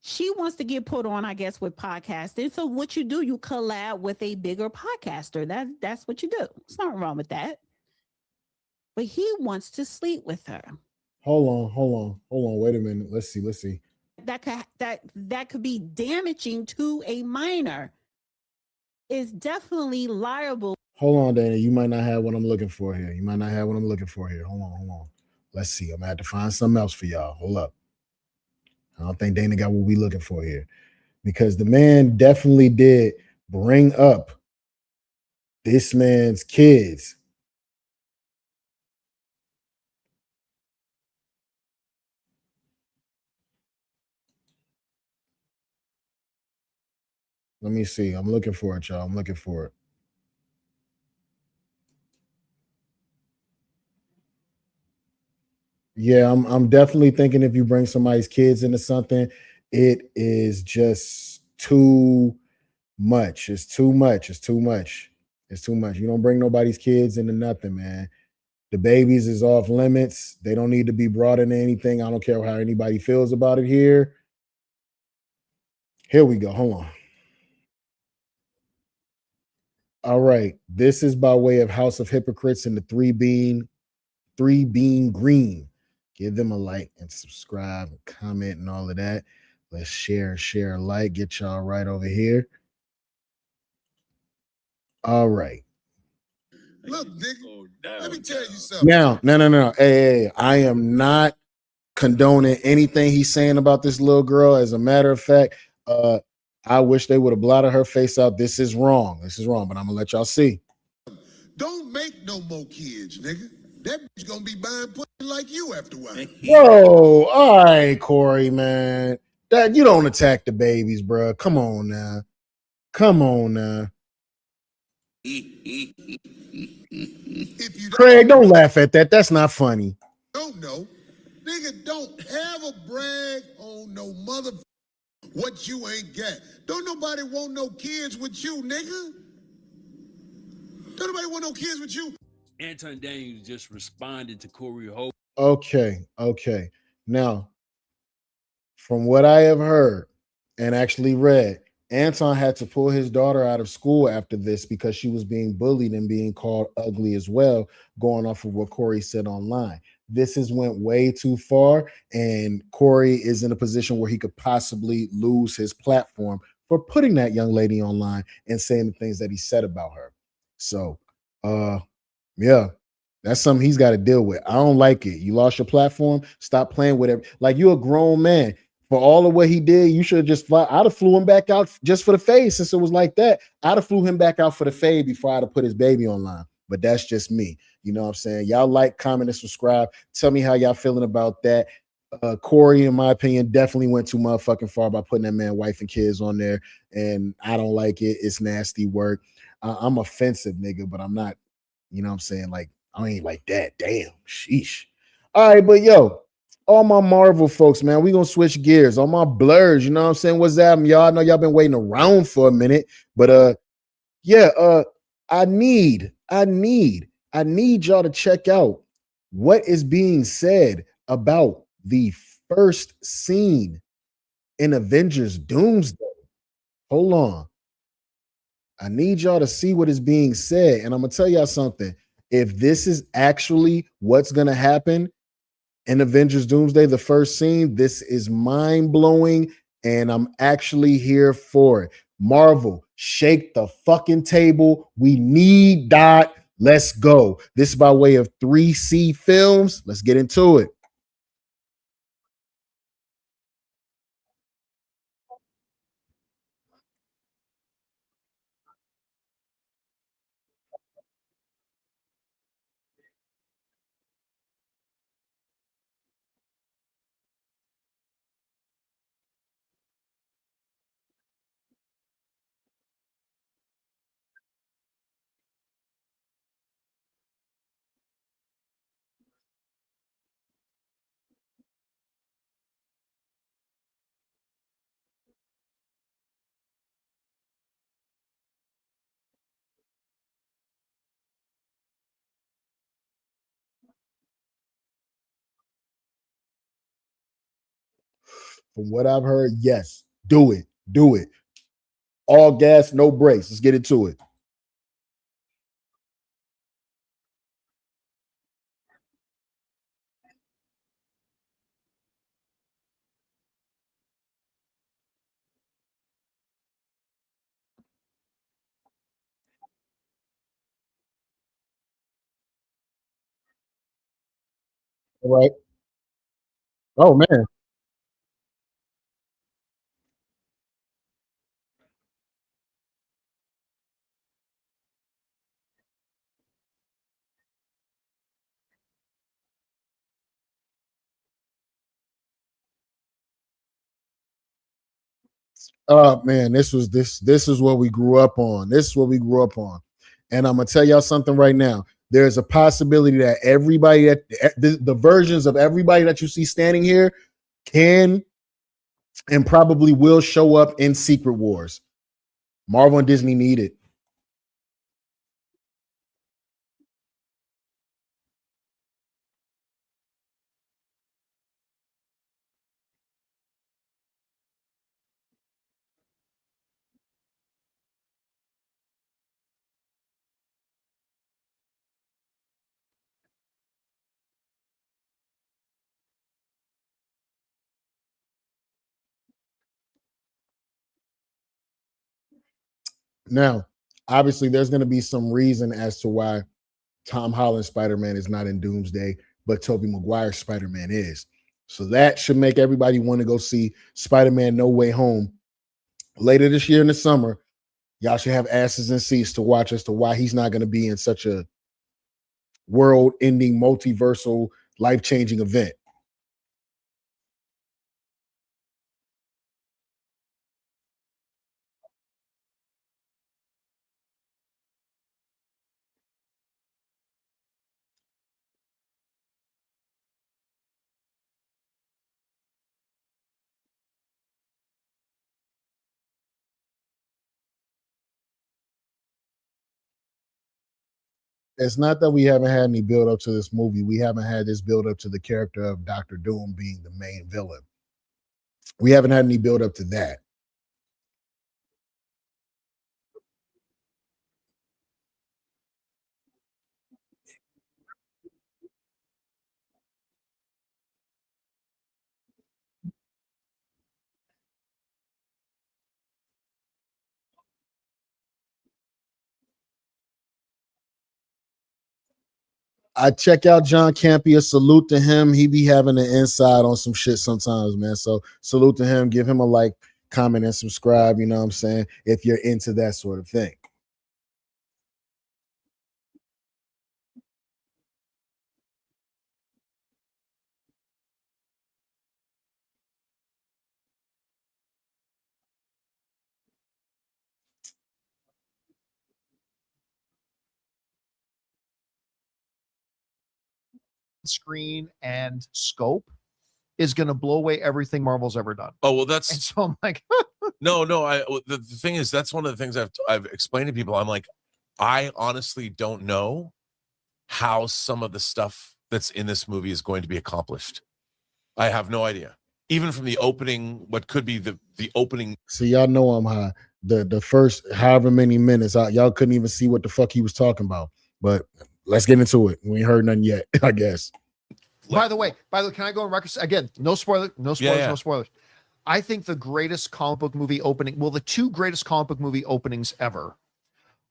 She wants to get put on, I guess, with podcasting. So what you do, you collab with a bigger podcaster. That's what you do. There's nothing wrong with that. But he wants to sleep with her. Hold on. Wait a minute. Let's see. That could be damaging to a minor. Is definitely liable. Hold on, Dana. You might not have what I'm looking for here. Hold on. Let's see. I'm gonna have to find something else for y'all. Hold up. I don't think Dana got what we looking for here. Because the man definitely did bring up this man's kids. Let me see. I'm looking for it, y'all. Yeah, I'm definitely thinking if you bring somebody's kids into something, it is just too much. It's too much. You don't bring nobody's kids into nothing, man. The babies is off limits. They don't need to be brought into anything. I don't care how anybody feels about it here. Here we go. Hold on. All right. This is by way of House of Hypocrites and the Three Bean Green. Give them a like and subscribe and comment and all of that. Let's share, like, get y'all right over here. All right. Look, nigga, let me tell you something. Now, no. Hey, I am not condoning anything he's saying about this little girl. As a matter of fact, I wish they would have blotted her face out. This is wrong, but I'm gonna let y'all see. Don't make no more kids, nigga. That bitch gonna be buying pussy like you after a while. Bro, all right, Corey, man. That you don't attack the babies, bro. Come on now. If you Craig, don't laugh at that. That's not funny. don't know, nigga, don't ever brag on no mother what you ain't got. Don't nobody want no kids with you, nigga. Don't nobody want no kids with you. Anton Daniels just responded to Corey Holcomb. Okay. Now, from what I have heard and actually read, Anton had to pull his daughter out of school after this because she was being bullied and being called ugly as well, going off of what Corey said online. This has went way too far, and Corey is in a position where he could possibly lose his platform for putting that young lady online and saying the things that he said about her. So, yeah, that's something he's got to deal with. I don't like it. You lost your platform. Stop playing with it. Like, you're a grown man. For all of what he did, you should have just I'd have flew him back out just for the fade. Since it was like that, I'd have flew him back out for the fade before I'd have put his baby online. But that's just me. You know what I'm saying? Y'all like, comment, and subscribe. Tell me how y'all feeling about that. Corey, in my opinion, definitely went too motherfucking far by putting that man, wife, and kids on there. And I don't like it. It's nasty work. I'm offensive, nigga, but I'm not, you know what I'm saying? Like, I ain't like that. Damn. Sheesh. All right, but yo, all my Marvel folks, man, we gonna switch gears. All my blurs, you know what I'm saying? What's that, y'all? I know y'all been waiting around for a minute, but I need y'all to check out what is being said about the first scene in Avengers Doomsday. Hold on. I need y'all to see what is being said, and I'm gonna tell y'all something. If this is actually what's gonna happen in Avengers Doomsday, the first scene, this is mind-blowing, and I'm actually here for it. Marvel, shake the fucking table. We need that. Let's go. This is by way of 3C Films. Let's get into it. from what I've heard, yes, do it. Do it. All gas, no brakes. Let's get into it. All right. Oh man. Man, this is what we grew up on. This is what we grew up on. And I'm gonna tell y'all something right now. There's a possibility that everybody that the versions of everybody that you see standing here can and probably will show up in Secret Wars. Marvel and Disney need it. Now, obviously, there's going to be some reason as to why Tom Holland's Spider-Man is not in Doomsday, but Tobey Maguire's Spider-Man is. So that should make everybody want to go see Spider-Man No Way Home later this year in the summer. Y'all should have asses and seats to watch as to why he's not going to be in such a world-ending, multiversal, life-changing event. It's not that we haven't had any build up to this movie. We haven't had this build up to the character of Doctor Doom being the main villain. We haven't had any build up to that. I check out John Campia. Salute to him. He be having an insight on some shit sometimes, man. So salute to him. Give him a like, comment, and subscribe. You know what I'm saying? If you're into that sort of thing. Screen and scope is going to blow away everything Marvel's ever done. Oh well, that's And so I'm like, no. The thing is, that's one of the things I've explained to people. I'm like, I honestly don't know how some of the stuff that's in this movie is going to be accomplished. I have no idea. Even from the opening, what could be the opening. See, y'all know I'm high. The first however many minutes, y'all couldn't even see what the fuck he was talking about. But let's get into it. We ain't heard nothing yet, I guess. by the way, can I go on record again? No spoilers, no spoilers. I think the greatest comic book movie opening, the two greatest comic book movie openings ever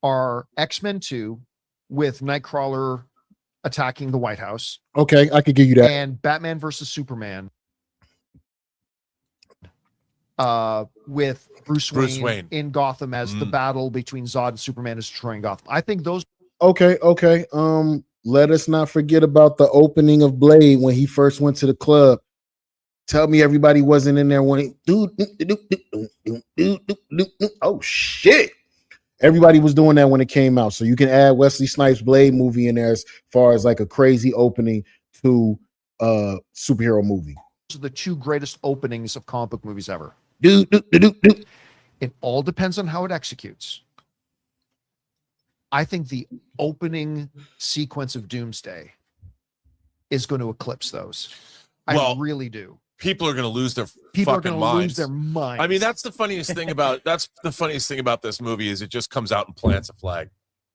are X-Men 2 with Nightcrawler attacking the White House. Okay, I could give you that. And Batman versus Superman with Bruce Wayne in Gotham as the battle between Zod and Superman is destroying Gotham. I think those. Okay. Let us not forget about the opening of Blade when he first went to the club. Tell me everybody wasn't in there when oh shit. Everybody was doing that when it came out. So you can add Wesley Snipes' Blade movie in there as far as like a crazy opening to a superhero movie. Those are the two greatest openings of comic book movies ever. It all depends on how it executes. I think the opening sequence of Doomsday is going to eclipse those. I really do. people are going to lose their People are fucking going to minds. lose their minds. I mean, that's the funniest thing about this movie is it just comes out and plants a flag.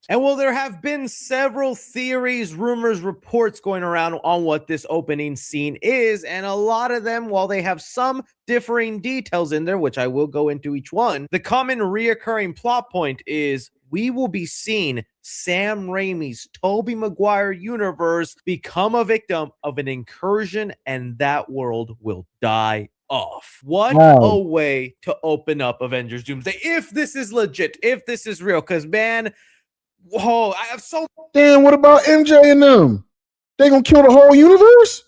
And while there have been several theories, rumors, reports going around on what this opening scene is, and a lot of them, while they have some differing details in there, which I will go into each one, the common reoccurring plot point is we will be seeing Sam Raimi's Tobey Maguire universe become a victim of an incursion, and that world will die off. What a way to open up Avengers Doomsday. If this is legit, if this is real, because man, whoa, I have so Damn, what about MJ and them? They gonna kill the whole universe?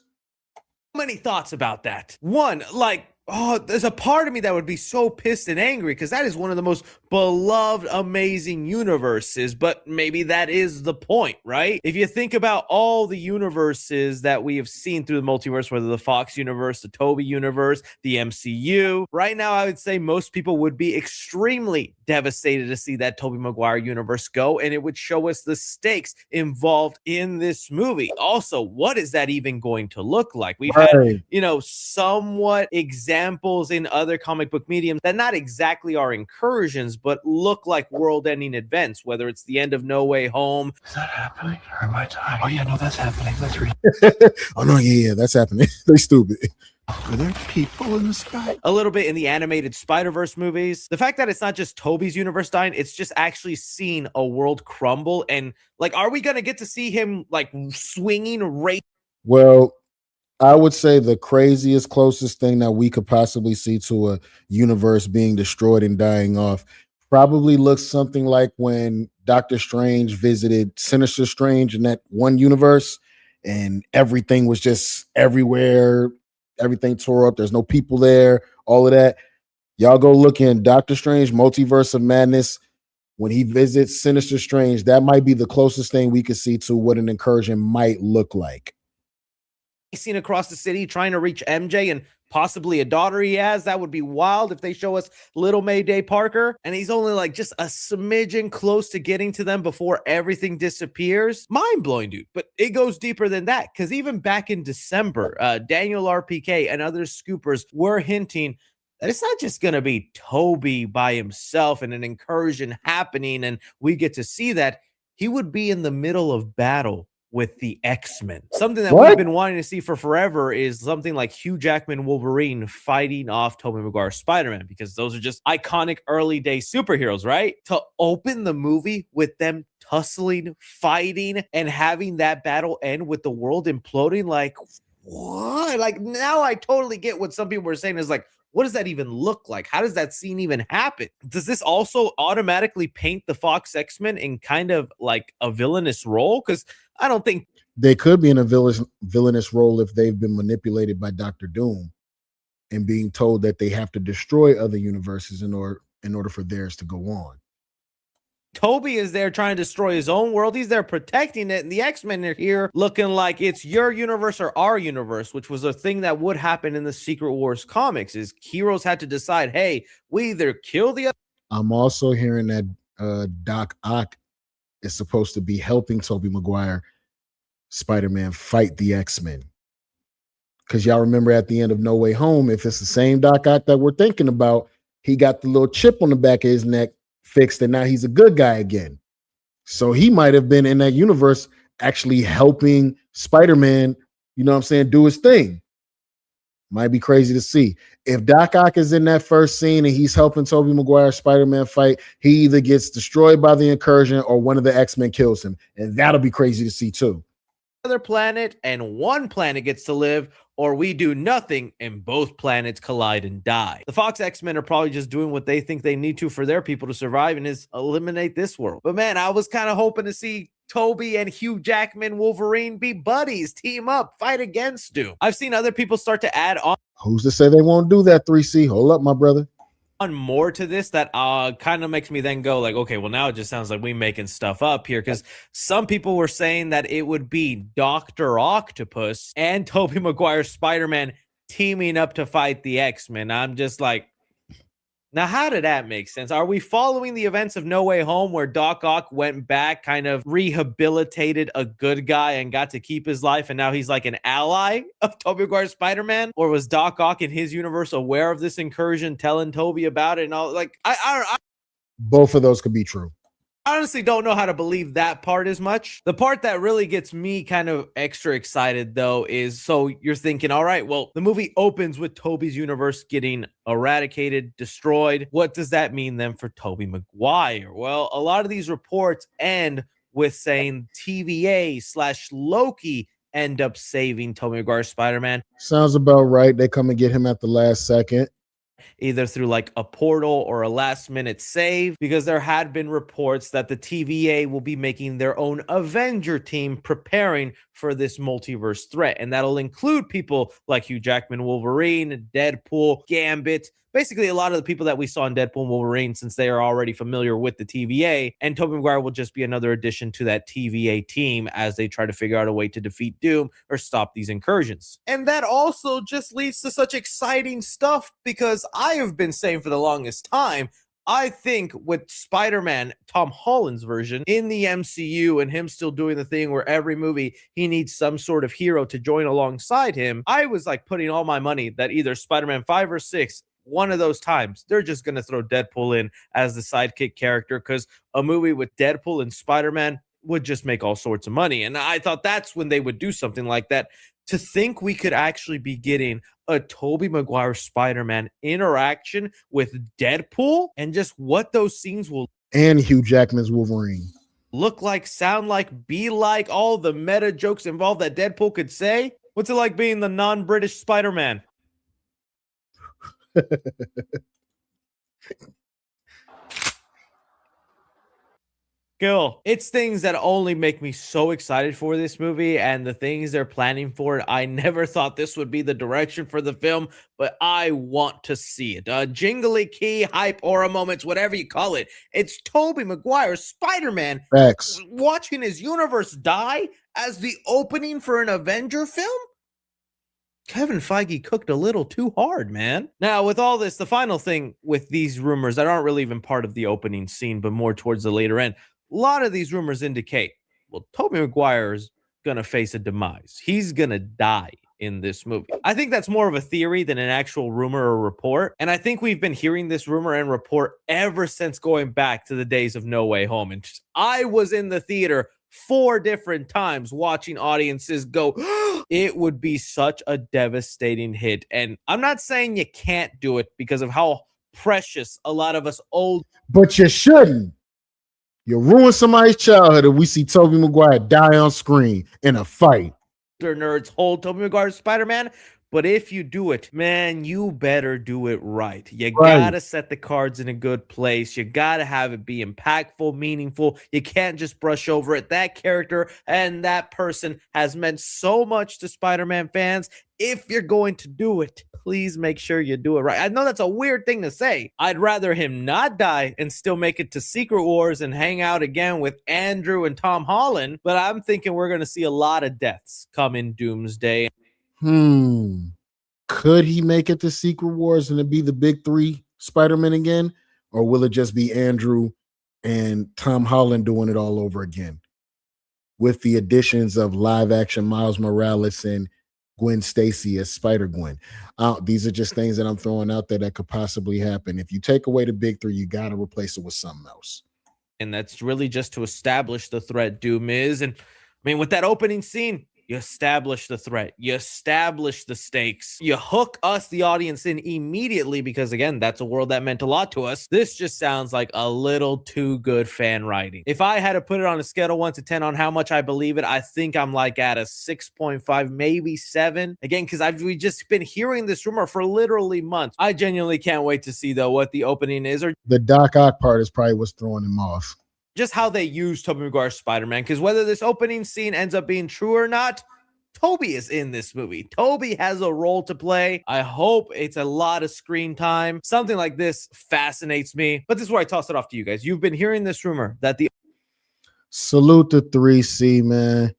many thoughts about that. One, like, oh, there's a part of me that would be so pissed and angry because that is one of the most beloved, amazing universes. But maybe that is the point, right? If you think about all the universes that we have seen through the multiverse, whether the Fox universe, the Tobey universe, the MCU, right now, I would say most people would be extremely devastated to see that Tobey Maguire universe go, and it would show us the stakes involved in this movie. Also, what is that even going to look like? We've had, you know, somewhat examples in other comic book mediums that not exactly are incursions, but look like world-ending events, whether it's the end of No Way Home. Is that happening? Or am I tired? Oh, yeah, no, that's happening. That's real. Oh, no, yeah, that's happening. They stupid. Are there people in the sky? A little bit in the animated Spider-Verse movies. The fact that it's not just Tobey's universe dying, it's just actually seeing a world crumble. And, like, are we going to get to see him, like, swinging right? Well, I would say the craziest, closest thing that we could possibly see to a universe being destroyed and dying off probably looks something like when Doctor Strange visited Sinister Strange in that one universe, and everything was just everywhere. Everything tore up. There's no people there. All of that. Y'all go look in Doctor Strange Multiverse of Madness. When he visits Sinister Strange, that might be the closest thing we could see to what an incursion might look like. Seen across the city trying to reach MJ and possibly a daughter he has. That would be wild if they show us little Mayday Parker and he's only like just a smidgen close to getting to them before everything disappears. Mind-blowing, dude. But it goes deeper than that, because even back in December, Daniel RPK and other scoopers were hinting that it's not just going to be Tobey by himself and an incursion happening and we get to see that. He would be in the middle of battle with the X-Men. Something that we've been wanting to see for forever is something like Hugh Jackman Wolverine fighting off Tobey Maguire Spider-Man, because those are just iconic early day superheroes, right? To open the movie with them tussling, fighting, and having that battle end with the world imploding, like, what? Like, now I totally get what some people were saying is like, what does that even look like? How does that scene even happen? Does this also automatically paint the Fox X-Men in kind of like a villainous role? Because I don't think they could be in a villainous role if they've been manipulated by Dr. Doom and being told that they have to destroy other universes in order for theirs to go on. Tobey is there trying to destroy his own world. He's there protecting it. And the X-Men are here looking like it's your universe or our universe, which was a thing that would happen in the Secret Wars comics, is heroes had to decide, hey, we either kill the other. I'm also hearing that Doc Ock is supposed to be helping Tobey Maguire Spider-Man fight the X-Men. Because y'all remember at the end of No Way Home, if it's the same Doc Ock that we're thinking about, he got the little chip on the back of his neck fixed, and now he's a good guy again. So he might have been in that universe actually helping Spider-Man, you know what I'm saying, do his thing. Might be crazy to see. If Doc Ock is in that first scene and he's helping Tobey Maguire Spider-Man fight, he either gets destroyed by the incursion or one of the X-Men kills him. And that'll be crazy to see too. Other planet and one planet gets to live, or we do nothing and both planets collide and die. The Fox X-Men are probably just doing what they think they need to for their people to survive and is eliminate this world. But man, I was kind of hoping to see Tobey and Hugh Jackman Wolverine be buddies, team up, fight against Doom. I've seen other people start to add on. Who's to say they won't do that, 3C? Hold up, my brother. More to this that kind of makes me then go like, okay, well, now it just sounds like we making stuff up here, because some people were saying that it would be Dr. Octopus and Tobey Maguire Spider-Man teaming up to fight the X-Men. I'm just like, Now, how did that make sense? Are we following the events of No Way Home where Doc Ock went back, kind of rehabilitated a good guy and got to keep his life, and now he's like an ally of Tobey Maguire's Spider-Man? Or was Doc Ock in his universe aware of this incursion, telling Tobey about it and all? Like, I Both of those could be true. honestly don't know how to believe that part as much. The part that really gets me kind of extra excited, though, is so you're thinking, all right, well, the movie opens with Tobey's universe getting eradicated, destroyed. What does that mean then for Tobey Maguire? Well, a lot of these reports end with saying TVA/Loki end up saving Tobey Maguire's Spider-Man. Sounds about right. They come and get him at the last second. Either through like a portal or a last minute save, because there had been reports that the TVA will be making their own Avenger team preparing for this multiverse threat. And that'll include people like Hugh Jackman, Wolverine, Deadpool, Gambit, basically a lot of the people that we saw in Deadpool and Wolverine, since they are already familiar with the TVA. And Tobey Maguire will just be another addition to that TVA team as they try to figure out a way to defeat Doom or stop these incursions. And that also just leads to such exciting stuff, because I have been saying for the longest time, I think with Spider-Man, Tom Holland's version in the MCU, and him still doing the thing where every movie he needs some sort of hero to join alongside him, I was like putting all my money that either Spider-Man 5 or 6, one of those times, they're just going to throw Deadpool in as the sidekick character, because a movie with Deadpool and Spider-Man would just make all sorts of money. And I thought that's when they would do something like that. To think we could actually be getting a Tobey Maguire Spider-Man interaction with Deadpool, and just what those scenes will And Hugh Jackman's Wolverine. look like, sound like, be like, all the meta jokes involved that Deadpool could say. What's it like being the non-British Spider-Man? Gil, it's things that only make me so excited for this movie and the things they're planning for it. I never thought this would be the direction for the film, but I want to see it. Jingly key, hype, aura moments, whatever you call it. It's Tobey Maguire, Spider-Man, Facts. watching his universe die as the opening for an Avenger film? Kevin Feige cooked a little too hard, man. Now, with all this, the final thing with these rumors that aren't really even part of the opening scene, but more towards the later end, a lot of these rumors indicate, well, Tobey Maguire is going to face a demise. He's going to die in this movie. I think that's more of a theory than an actual rumor or report. And I think we've been hearing this rumor and report ever since going back to the days of No Way Home. And I was in the theater 4 different times watching audiences go, it would be such a devastating hit. And I'm not saying you can't do it because of how precious a lot of us old, But you shouldn't. You ruin somebody's childhood if we see Tobey Maguire die on screen in a fight. nerds hold Tobey Maguire's Spider-Man. But if you do it, man, you better do it right. You gotta set the cards in a good place. You gotta have it be impactful, meaningful. You can't just brush over it. That character and that person has meant so much to Spider-Man fans. If you're going to do it, please make sure you do it right. I know that's a weird thing to say. I'd rather him not die and still make it to Secret Wars and hang out again with Andrew and Tom Holland. But I'm thinking we're going to see a lot of deaths come in Doomsday. Could he make it to Secret Wars and it be the big 3 Spider-Man again? Or will it just be Andrew and Tom Holland doing it all over again? With the additions of live action Miles Morales and Gwen Stacy as Spider-Gwen. These are just things that I'm throwing out there that could possibly happen. If you take away the big 3, you got to replace it with something else. And that's really just to establish the threat Doom is. And I mean, with that opening scene, you establish the threat. You establish the stakes. You hook us, the audience, in immediately because, again, that's a world that meant a lot to us. This just sounds like a little too good fan writing. If I had to put it on a scale of 1 to 10 on how much I believe it, I think I'm like at a 6.5, maybe 7. Again, because we've just been hearing this rumor for literally months. I genuinely can't wait to see, though, what the opening is. Or the Doc Ock part is probably what's throwing him off. Just how they use Tobey Maguire's Spider-Man, because whether this opening scene ends up being true or not, Tobey is in this movie. Tobey has a role to play. I hope it's a lot of screen time. Something like this fascinates me. But this is where I toss it off to you guys. You've been hearing this rumor that the salute to 3C, man.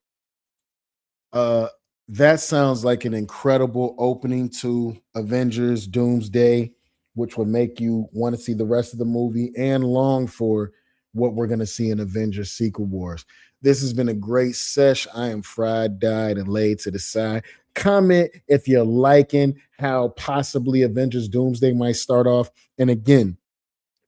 That sounds like an incredible opening to Avengers Doomsday. which would make you want to see the rest of the movie and long for what we're going to see in Avengers Secret Wars. This has been a great sesh. I am fried, dyed, and laid to the side. Comment if you're liking how possibly Avengers Doomsday might start off. And again,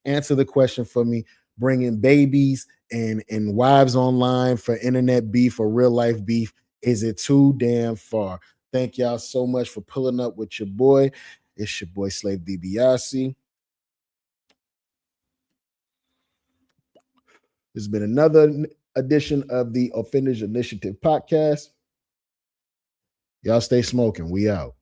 answer the question for me. Bringing babies and wives online for internet beef or real life beef, is it too damn far? Thank y'all so much for pulling up with your boy. It's your boy Slave DiBiase. This has been another edition of the Offenders Initiative podcast. Y'all stay smoking. We out.